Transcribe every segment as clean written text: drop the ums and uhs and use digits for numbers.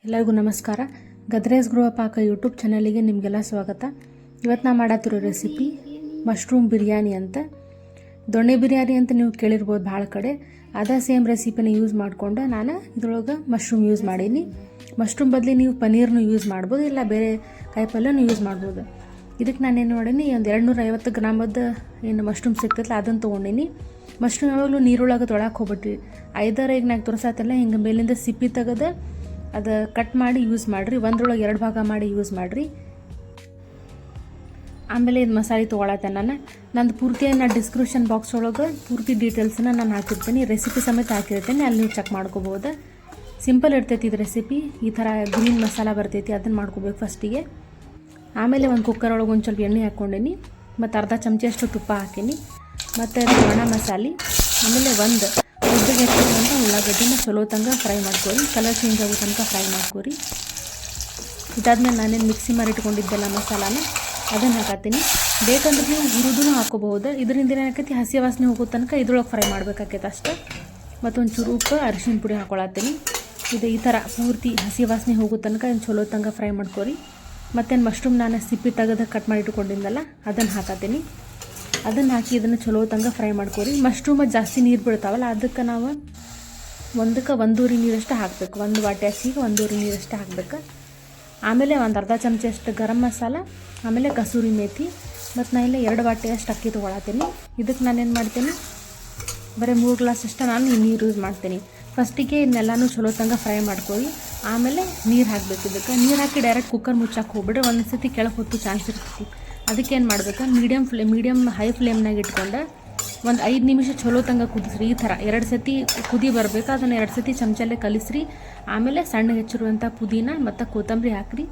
ಎಲ್ಲರಿಗೂ ನಮಸ್ಕಾರ. ಗದ್ರೇಸ್ ಗೃಹ ಪಾಕ ಯೂಟ್ಯೂಬ್ ಚಾನಲಿಗೆ ನಿಮಗೆಲ್ಲ ಸ್ವಾಗತ. ಇವತ್ತು ನಾ ಮಾಡತ್ತಿರೋ ರೆಸಿಪಿ ಮಶ್ರೂಮ್ ಬಿರಿಯಾನಿ ಅಂತ. ದೊಣ್ಣೆ ಬಿರಿಯಾನಿ ಅಂತ ನೀವು ಕೇಳಿರ್ಬೋದು ಭಾಳ ಕಡೆ. ಅದೇ ಸೇಮ್ ರೆಸಿಪಿನ ಯೂಸ್ ಮಾಡಿಕೊಂಡು ನಾನು ಇದ್ರೊಳಗೆ ಮಶ್ರೂಮ್ ಯೂಸ್ ಮಾಡೀನಿ. ಮಶ್ರೂಮ್ ಬದಲಿ ನೀವು ಪನ್ನೀರ್ನು ಯೂಸ್ ಮಾಡ್ಬೋದು, ಇಲ್ಲ ಬೇರೆ ಕಾಯಿಪಲ್ಯನೂ ಯೂಸ್ ಮಾಡ್ಬೋದು. ಇದಕ್ಕೆ ನಾನೇನು ಮಾಡೀನಿ, ಒಂದು 250 ಗ್ರಾಮದ್ದು ಏನು ಮಶ್ರೂಮ್ ಸಿಗ್ತೈತಲ್ಲ ಅದನ್ನು ತೊಗೊಂಡಿನಿ. ಮಶ್ರೂಮ್ ಯಾವಾಗಲೂ ನೀರೊಳಗೆ ತೊಳಕ್ಕೆ ಹೋಗ್ಬಿಟ್ರಿ. ಈಗ ನಾಲ್ಕು ತೋರಿಸತ್ತಲ್ಲ, ಹಿಂಗೆ ಮೇಲಿಂದ ಸಿಪ್ಪಿ ತೆಗೆದು ಅದು ಕಟ್ ಮಾಡಿ ಯೂಸ್ ಮಾಡಿರಿ. ಒಂದ್ರೊಳಗೆ 2 ಭಾಗ ಮಾಡಿ ಯೂಸ್ ಮಾಡಿರಿ. ಆಮೇಲೆ ಇದು ಮಸಾಲೆ ತೊಗೊಳತ್ತೆ. ನಂದು ಪೂರ್ತಿಯಾಗಿ ನಾನು ಡಿಸ್ಕ್ರಿಪ್ಷನ್ ಬಾಕ್ಸ್ ಒಳಗೆ ಪೂರ್ತಿ ಡೀಟೇಲ್ಸನ್ನ ನಾನು ಹಾಕಿರ್ತೀನಿ, ರೆಸಿಪಿ ಸಮೇತ ಹಾಕಿರ್ತೀನಿ, ಅಲ್ಲಿ ನೀವು ಚೆಕ್ ಮಾಡ್ಕೋಬೋದು. ಸಿಂಪಲ್ ಇರ್ತೈತಿ ಇದು ರೆಸಿಪಿ. ಈ ಥರ ಗ್ರೀನ್ ಮಸಾಲ ಬರ್ತೈತಿ, ಅದನ್ನು ಮಾಡ್ಕೋಬೇಕು ಫಸ್ಟಿಗೆ. ಆಮೇಲೆ ಒಂದು ಕುಕ್ಕರ್ ಒಳಗೆ ಒಂದು ಸ್ವಲ್ಪ ಎಣ್ಣೆ ಹಾಕ್ಕೊಂಡೀನಿ, ಮತ್ತು ಅರ್ಧ ಚಮಚಷ್ಟು ತುಪ್ಪ ಹಾಕೀನಿ, ಮತ್ತು ಒಣ ಮಸಾಲೆ, ಆಮೇಲೆ ಒಂದು ಉದ್ದಗೆ ಹೆಚ್ಚಿರುವಂಥ ಉಳ್ಳಾಗಡ್ಡಿನ ಚಲೋ ತನಕ ಫ್ರೈ ಮಾಡ್ಕೊರಿ, ಕಲರ್ ಚೇಂಜ್ ಆಗೋ ತನಕ ಫ್ರೈ ಮಾಡ್ಕೊರಿ. ಇದಾದ್ಮೇಲೆ ನಾನೇನು ಮಿಕ್ಸಿ ಮಾಡಿ ಇಟ್ಕೊಂಡಿದ್ದೆಲ್ಲ ಮಸಾಲಾನ ಅದನ್ನು ಹಾಕತ್ತೀನಿ. ಬೇಕಂದ್ರೆ ನೀವು ಹುರಿದೂ ಹಾಕೋಬಹುದು. ಇದರಿಂದ ಏನಾಕೈತಿ, ಹಸಿ ವಾಸನೆ ಹೋಗೋ ತನಕ ಇದ್ರೊಳಗೆ ಫ್ರೈ ಮಾಡ್ಬೇಕಾಕೈತೆ ಅಷ್ಟೇ. ಮತ್ತೊಂದು ಚೂರು ಉಪ್ಪು, ಅರಿಶಿನ ಪುಡಿ ಹಾಕೊಳತ್ತೀನಿ. ಇದು ಈ ಥರ ಪೂರ್ತಿ ಹಸಿ ವಾಸನೆ ಹೋಗೋ ತನಕ ಇನ್ನು ಚಲೋ ತನಕ ಫ್ರೈ ಮಾಡ್ಕೊರಿ. ಮತ್ತೇನು ಮಶ್ರೂಮ್ ನಾನು ಸಿಪ್ಪಿ ತೆಗೆದು ಕಟ್ ಮಾಡಿ ಇಟ್ಕೊಂಡಿದ್ದಲ್ಲ ಅದನ್ನು ಹಾಕತ್ತೀನಿ. ಅದನ್ನು ಹಾಕಿ ಇದನ್ನು ಚಲೋ ತನಕ ಫ್ರೈ ಮಾಡ್ಕೊರಿ. ಮಶ್ರೂಮ ಜಾಸ್ತಿ ನೀರು ಬಿಡ್ತಾವಲ್ಲ, ಅದಕ್ಕೆ ನಾವು ಒಂದಕ್ಕೆ 1.5 ನೀರಷ್ಟು ಹಾಕಬೇಕು. ಒಂದು ವಾಟೆ ಅಕ್ಕಿಗೆ 1.5 ನೀರಷ್ಟು ಹಾಕಬೇಕು. ಆಮೇಲೆ ಒಂದು ಅರ್ಧ ಚಮಚಷ್ಟು ಗರಂ ಮಸಾಲ, ಆಮೇಲೆ ಕಸೂರಿ ಮೇಥಿ, ಮತ್ತು ನಾನು ಇಲ್ಲ 2 ವಾಟೆಯಷ್ಟು ಅಕ್ಕಿ ತೊಗೊಳತ್ತೀನಿ. ಇದಕ್ಕೆ ನಾನೇನು ಮಾಡ್ತೀನಿ, ಬರೀ 3 ಗ್ಲಾಸಷ್ಟು ನಾನು ನೀರು ಯೂಸ್ ಮಾಡ್ತೀನಿ. ಫಸ್ಟಿಗೆ ಇದನ್ನೆಲ್ಲನೂ ಚಲೋ ತನಕ ಫ್ರೈ ಮಾಡ್ಕೊರಿ. ಆಮೇಲೆ ನೀರು ಹಾಕಬೇಕು. ಇದಕ್ಕೆ ನೀರು ಹಾಕಿ ಡೈರೆಕ್ಟ್ ಕುಕ್ಕರ್ ಮುಚ್ಚಕ್ಕೆ ಹೋಗ್ಬಿಡ್ರಿ, ಒಂದು ಸತಿ ಕೆಳಗೆ ಹೊತ್ತು ಚಾನ್ಸ್ ಇರ್ತೈತಿ. ಅದಕ್ಕೆ ಏನು ಮಾಡ್ಬೇಕು, ಮೀಡಿಯಮ್ ಹೈ ಫ್ಲೇಮ್ನಾಗ ಇಟ್ಕೊಂಡು ಒಂದು 5 ನಿಮಿಷ ಚಲೋ ತನಕ ಕುದಿಸ್ರಿ. ಈ ಥರ 2 ಸತಿ ಕುದಿ ಬರಬೇಕು. ಅದನ್ನು 2 ಸತಿ ಚಮಚಲ್ಲೇ ಕಲಿಸ್ರಿ. ಆಮೇಲೆ ಸಣ್ಣ ಹೆಚ್ಚಿರುವಂಥ ಪುದೀನ ಮತ್ತು ಕೊತ್ತಂಬರಿ ಹಾಕ್ರಿ.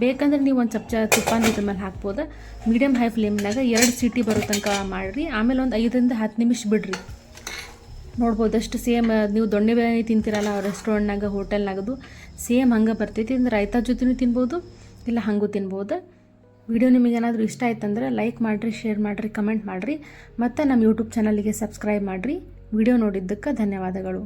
ಬೇಕಂದ್ರೆ ನೀವು ಒಂದು ಚಮಚ ತುಪ್ಪನ ಇದ್ರ ಮೇಲೆ ಹಾಕ್ಬೋದು. ಮೀಡಿಯಮ್ ಹೈ ಫ್ಲೇಮ್ನಾಗ 2 ಸೀಟಿ ಬರೋ ತನಕ ಮಾಡಿರಿ. ಆಮೇಲೆ ಒಂದು 5 ರಿಂದ 10 ನಿಮಿಷ ಬಿಡ್ರಿ. ನೋಡ್ಬೋದು ಅಷ್ಟು ಸೇಮ್ ನೀವು ದೊಣ್ಣೆ ಬಿರಿಯಾನಿ ತಿಂತೀರಲ್ಲ ರೆಸ್ಟೋರೆಂಟ್ನಾಗ, ಹೋಟೆಲ್ನಾಗದು ಸೇಮ್ ಹಂಗೆ ಬರ್ತೈತಿ. ಅಂದ್ರೆ ರೈತಾ ಜೊತೆನೂ ತಿನ್ಬೋದು, ಇಲ್ಲ ಹಾಗೂ ತಿನ್ಬೋದು. ವಿಡಿಯೋ ನಿಮಗೇನಾದರೂ ಇಷ್ಟ ಆಯ್ತಂದ್ರೆ ಲೈಕ್ ಮಾಡಿರಿ, ಶೇರ್ ಮಾಡಿರಿ, ಕಮೆಂಟ್ ಮಾಡಿರಿ, ಮತ್ತು ನಮ್ಮ ಯೂಟ್ಯೂಬ್ ಚಾನಲಿಗೆ ಸಬ್ಸ್ಕ್ರೈಬ್ ಮಾಡಿರಿ. ವಿಡಿಯೋ ನೋಡಿದ್ದಕ್ಕೆ ಧನ್ಯವಾದಗಳು.